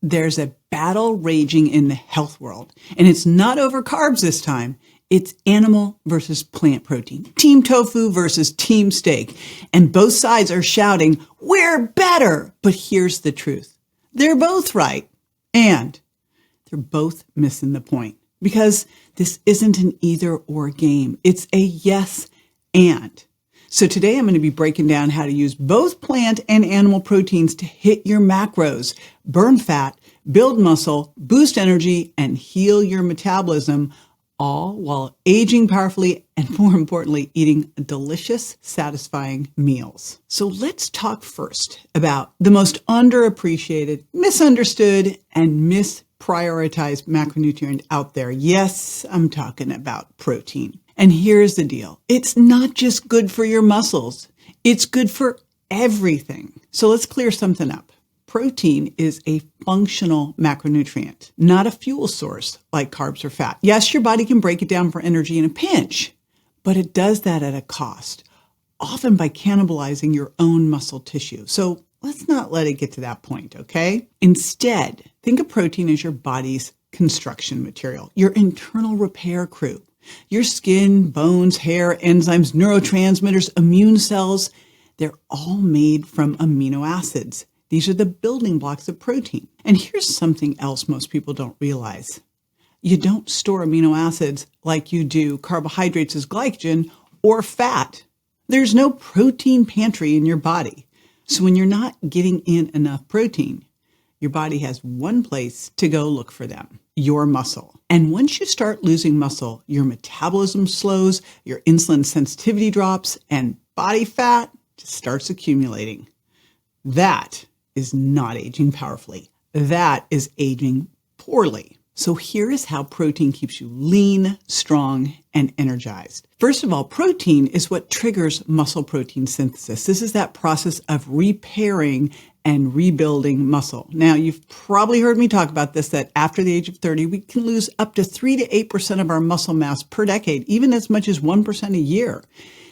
there's a battle raging in the health world, and it's not over carbs this time. It's animal versus plant protein, team tofu versus team steak. And both sides are shouting, we're better. But here's the truth. They're both right. And they're both missing the point, because this isn't an either or game. It's a yes and. So today I'm going to be breaking down how to use both plant and animal proteins to hit your macros, burn fat, build muscle, boost energy, and heal your metabolism, all while aging powerfully and, more importantly, eating delicious, satisfying meals. So let's talk first about the most underappreciated, misunderstood, and misprioritized macronutrient out there. Yes, I'm talking about protein. And here's the deal. It's not just good for your muscles. It's good for everything. So let's clear something up. Protein is a functional macronutrient, not a fuel source like carbs or fat. Yes, your body can break it down for energy in a pinch, but it does that at a cost, often by cannibalizing your own muscle tissue. So let's not let it get to that point, okay? Instead, think of protein as your body's construction material, your internal repair crew. Your skin, bones, hair, enzymes, neurotransmitters, immune cells, they're all made from amino acids. These are the building blocks of protein. And here's something else most people don't realize. You don't store amino acids like you do carbohydrates as glycogen or fat. There's no protein pantry in your body. So when you're not getting in enough protein, your body has one place to go look for them, your muscle. And once you start losing muscle, your metabolism slows, your insulin sensitivity drops, and body fat just starts accumulating. That is not aging powerfully. That is aging poorly. So here is how protein keeps you lean, strong, and energized. First of all, protein is what triggers muscle protein synthesis. This is that process of repairing and rebuilding muscle. Now, you've probably heard me talk about this, that after the age of 30, we can lose up to 3 to 8% of our muscle mass per decade, even as much as 1% a year.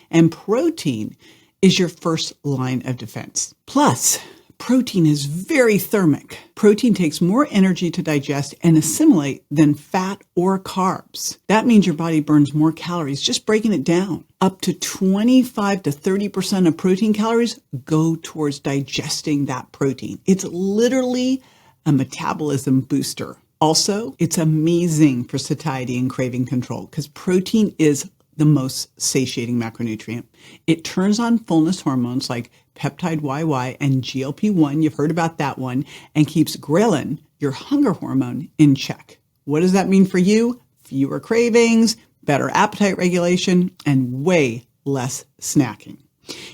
And protein is your first line of defense. Plus, protein is very thermic. Protein takes more energy to digest and assimilate than fat or carbs. That means your body burns more calories just breaking it down. Up to 25 to 30% of protein calories go towards digesting that protein. It's literally a metabolism booster. Also, it's amazing for satiety and craving control because protein is the most satiating macronutrient. It turns on fullness hormones like peptide YY and GLP-1, you've heard about that one, and keeps ghrelin, your hunger hormone, in check. What does that mean for you? Fewer cravings, better appetite regulation, and way less snacking.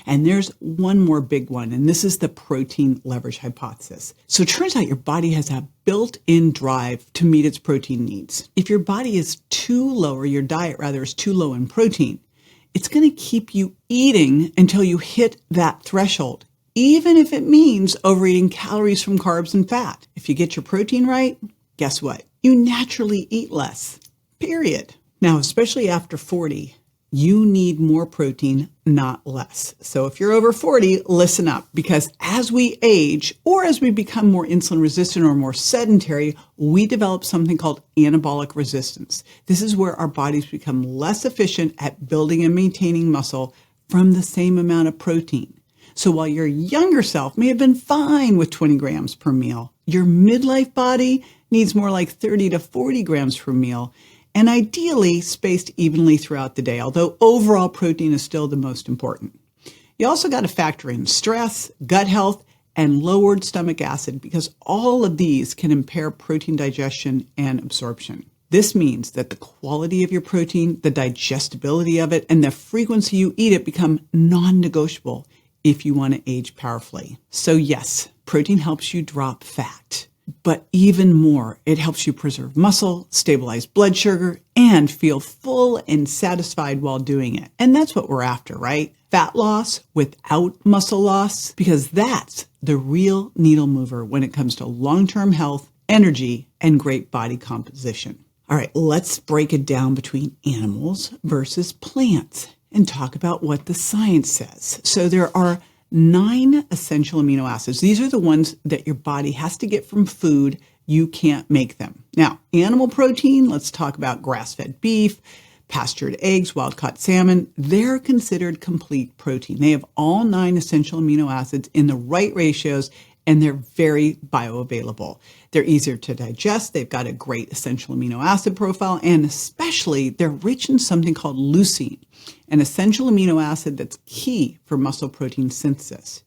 And there's one more big one, and this is the protein leverage hypothesis. So it turns out your body has a built-in drive to meet its protein needs. If your body is too low, or your diet rather is too low in protein, it's going to keep you eating until you hit that threshold, even if it means overeating calories from carbs and fat. If you get your protein right, guess what? You naturally eat less, period. Now, especially after 40, you need more protein, not less. So if you're over 40, listen up, because as we age or as we become more insulin resistant or more sedentary, we develop something called anabolic resistance. This is where our bodies become less efficient at building and maintaining muscle from the same amount of protein. So while your younger self may have been fine with 20 grams per meal, your midlife body needs more like 30 to 40 grams per meal, and ideally spaced evenly throughout the day, although overall protein is still the most important. You also got to factor in stress, gut health, and lowered stomach acid, because all of these can impair protein digestion and absorption. This means that the quality of your protein, the digestibility of it, and the frequency you eat it become non-negotiable if you want to age powerfully. So yes, protein helps you drop fat. But even more, it helps you preserve muscle, stabilize blood sugar, and feel full and satisfied while doing it. And that's what we're after, right? Fat loss without muscle loss, because that's the real needle mover when it comes to long-term health, energy, and great body composition. All right, let's break it down between animals versus plants and talk about what the science says. So there are 9 essential amino acids. These are the ones that your body has to get from food. You can't make them. Now, animal protein, let's talk about grass-fed beef, pastured eggs, wild-caught salmon. They're considered complete protein. They have all 9 essential amino acids in the right ratios, and they're very bioavailable. They're easier to digest. They've got a great essential amino acid profile, and especially they're rich in something called leucine, an essential amino acid that's key for muscle protein synthesis.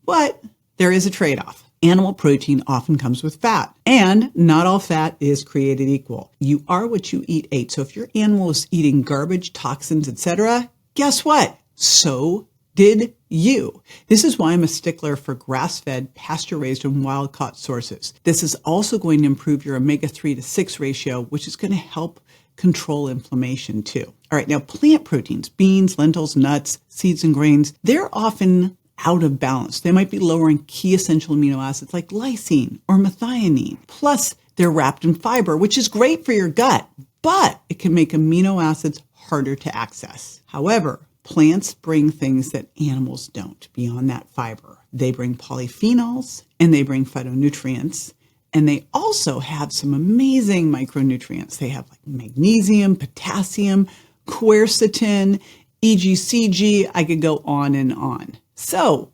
But there is a trade-off. Animal protein often comes with fat, and not all fat is created equal. You are what you eat. So if your animal is eating garbage, toxins, etc., guess what? So did you. This is why I'm a stickler for grass-fed, pasture-raised, and wild-caught sources. This is also going to improve your omega-3 to 6 ratio, which is going to help control inflammation too. All right, now plant proteins, beans, lentils, nuts, seeds, and grains, they're often out of balance. They might be lower in key essential amino acids like lysine or methionine. Plus, they're wrapped in fiber, which is great for your gut, but it can make amino acids harder to access. However, plants bring things that animals don't beyond that fiber. They bring polyphenols and they bring phytonutrients. And they also have some amazing micronutrients. They have like magnesium, potassium, quercetin, EGCG. I could go on and on. So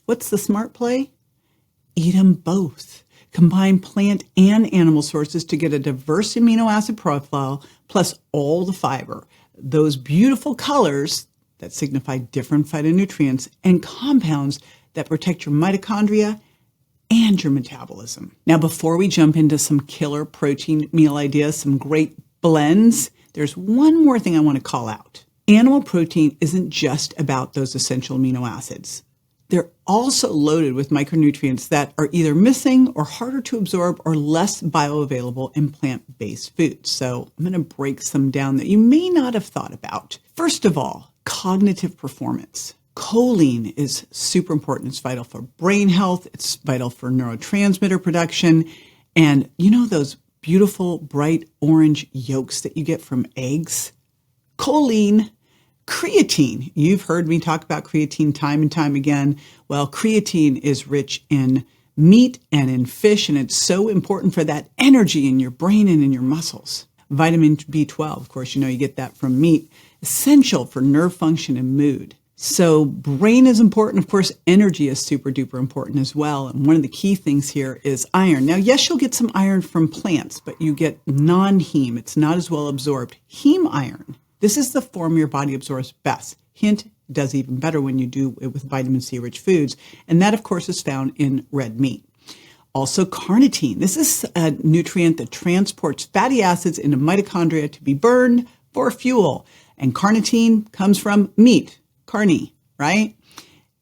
what's the smart play? Eat them both. Combine plant and animal sources to get a diverse amino acid profile plus all the fiber. Those beautiful colors that signify different phytonutrients and compounds that protect your mitochondria and your metabolism. Now, before we jump into some killer protein meal ideas, some great blends, there's one more thing I want to call out. Animal protein isn't just about those essential amino acids. They're also loaded with micronutrients that are either missing or harder to absorb or less bioavailable in plant-based foods. So I'm going to break some down that you may not have thought about. First of all, cognitive performance. Choline is super important. It's vital for brain health. It's vital for neurotransmitter production. And you know those beautiful bright orange yolks that you get from eggs? Choline. Creatine. You've heard me talk about creatine time and time again. Well, creatine is rich in meat and in fish, and it's so important for that energy in your brain and in your muscles. Vitamin B12, of course, you know you get that from meat. Essential for nerve function and mood. So brain is important. Of course, energy is super duper important as well. And one of the key things here is iron. Now, yes, you'll get some iron from plants, but you get non-heme. It's not as well absorbed. Heme iron. This is the form your body absorbs best. Hint, does even better when you do it with vitamin C rich foods. And that, of course, is found in red meat. Also, carnitine. This is a nutrient that transports fatty acids into mitochondria to be burned for fuel. And carnitine comes from meat, carne, right?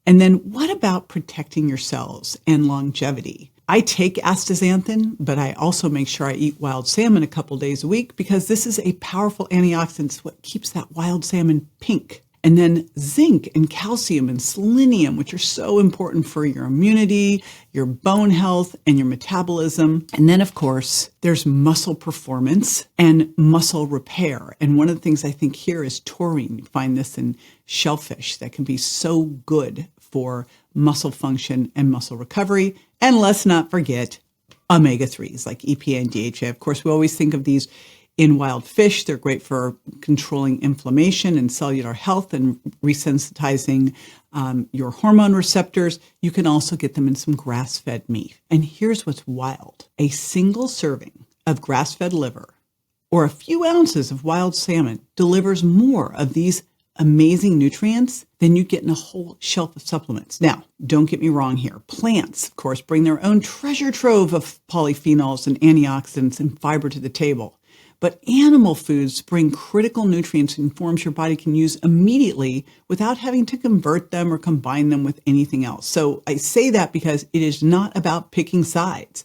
And then what about protecting your cells and longevity? I take astaxanthin, but I also make sure I eat wild salmon a couple days a week because this is a powerful antioxidant. It's what keeps that wild salmon pink. And then zinc and calcium and selenium, which are so important for your immunity, your bone health, and your metabolism. And then, of course, there's muscle performance and muscle repair. And one of the things I think here is taurine. You find this in shellfish that can be so good for muscle function and muscle recovery. And let's not forget omega-3s like EPA and DHA. Of course, we always think of these in wild fish. They're great for controlling inflammation and cellular health and resensitizing your hormone receptors. You can also get them in some grass-fed meat. And here's what's wild. A single serving of grass-fed liver or a few ounces of wild salmon delivers more of these amazing nutrients than you get in a whole shelf of supplements. Now, don't get me wrong here. Plants, of course, bring their own treasure trove of polyphenols and antioxidants and fiber to the table. But animal foods bring critical nutrients and forms your body can use immediately without having to convert them or combine them with anything else. So I say that because it is not about picking sides.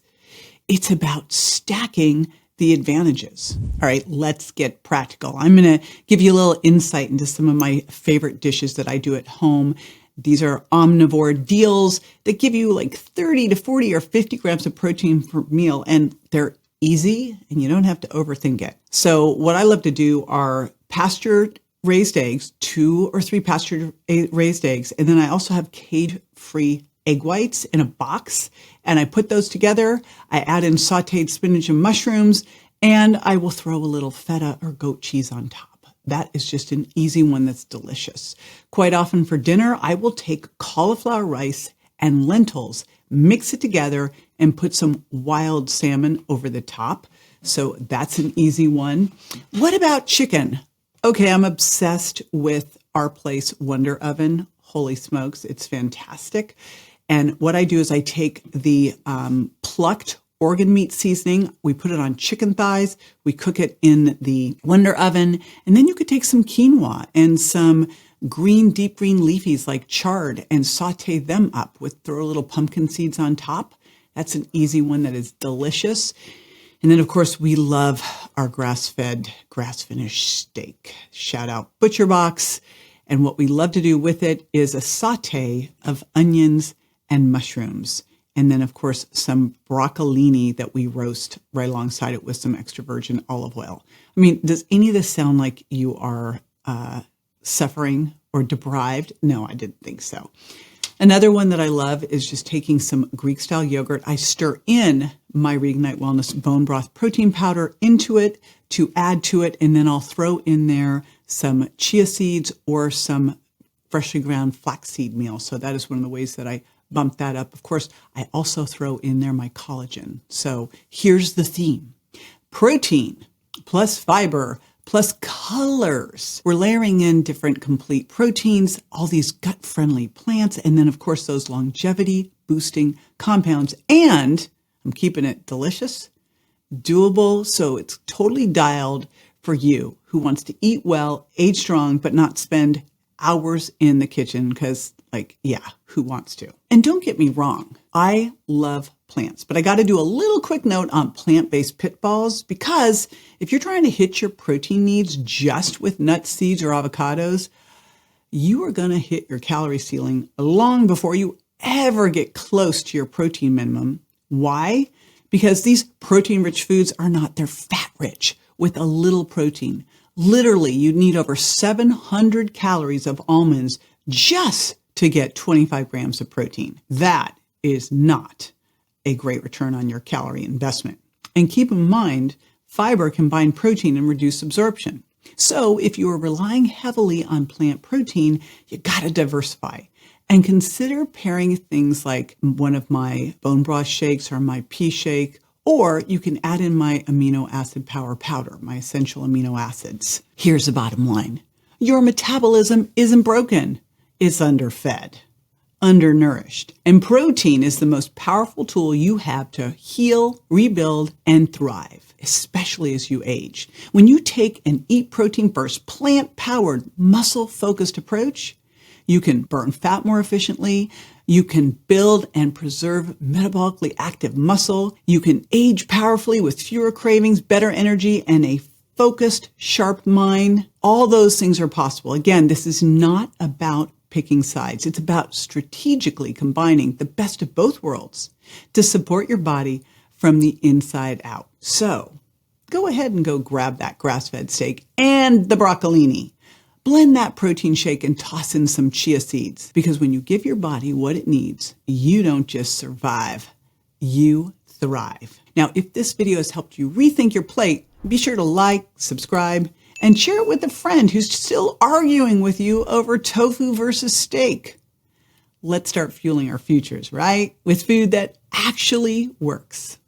It's about stacking the advantages. All right, let's get practical. I'm going to give you a little insight into some of my favorite dishes that I do at home. These are omnivore deals that give you like 30 to 40 or 50 grams of protein per meal, and they're easy and you don't have to overthink it. So what I love to do are pastured raised eggs, 2 or 3 pasture raised eggs. And then I also have cage-free egg whites in a box. And I put those together. I add in sauteed spinach and mushrooms, and I will throw a little feta or goat cheese on top. That is just an easy one that's delicious. Quite often for dinner, I will take cauliflower rice and lentils, mix it together, and put some wild salmon over the top. So that's an easy one. What about chicken? Okay, I'm obsessed with Our Place Wonder Oven. Holy smokes, it's fantastic. And what I do is I take the plucked organ meat seasoning, we put it on chicken thighs, we cook it in the Wonder Oven, and then you could take some quinoa and some deep green leafies like chard and saute them up throw a little pumpkin seeds on top. That's an easy one that is delicious. And then, of course, we love our grass-fed, grass-finished steak. Shout out Butcher Box. And what we love to do with it is a saute of onions and mushrooms. And then, of course, some broccolini that we roast right alongside it with some extra virgin olive oil. I mean, does any of this sound like you are suffering or deprived? No, I didn't think so. Another one that I love is just taking some Greek-style yogurt. I stir in my Reignite Wellness bone broth protein powder into it to add to it, and then I'll throw in there some chia seeds or some freshly ground flaxseed meal. So that is one of the ways that I bump that up. Of course, I also throw in there my collagen. So here's the theme: protein plus fiber plus colors. We're layering in different complete proteins, all these gut-friendly plants, and then, of course, those longevity-boosting compounds. And I'm keeping it delicious, doable, so it's totally dialed for you who wants to eat well, age strong, but not spend hours in the kitchen because, who wants to? And don't get me wrong, I love plants, but I got to do a little quick note on plant-based pitfalls, because if you're trying to hit your protein needs just with nuts, seeds, or avocados, you are going to hit your calorie ceiling long before you ever get close to your protein minimum. Why? Because these protein-rich foods are not, they're fat-rich with a little protein. Literally, you need over 700 calories of almonds just to get 25 grams of protein. That is not a great return on your calorie investment. And keep in mind, fiber can bind protein and reduce absorption. So if you are relying heavily on plant protein, you got to diversify and consider pairing things like one of my bone broth shakes or my pea shake, or you can add in my amino acid power powder, my essential amino acids. Here's the bottom line: your metabolism isn't broken, it's underfed, undernourished. And protein is the most powerful tool you have to heal, rebuild, and thrive, especially as you age. When you take an eat protein first, plant-powered, muscle-focused approach, you can burn fat more efficiently, you can build and preserve metabolically active muscle, you can age powerfully with fewer cravings, better energy, and a focused, sharp mind. All those things are possible. Again, this is not about picking sides. It's about strategically combining the best of both worlds to support your body from the inside out. So go ahead and go grab that grass-fed steak and the broccolini. Blend that protein shake and toss in some chia seeds, because when you give your body what it needs, you don't just survive, you thrive. Now, if this video has helped you rethink your plate, be sure to like, subscribe, and share it with a friend who's still arguing with you over tofu versus steak. Let's start fueling our futures, right? With food that actually works.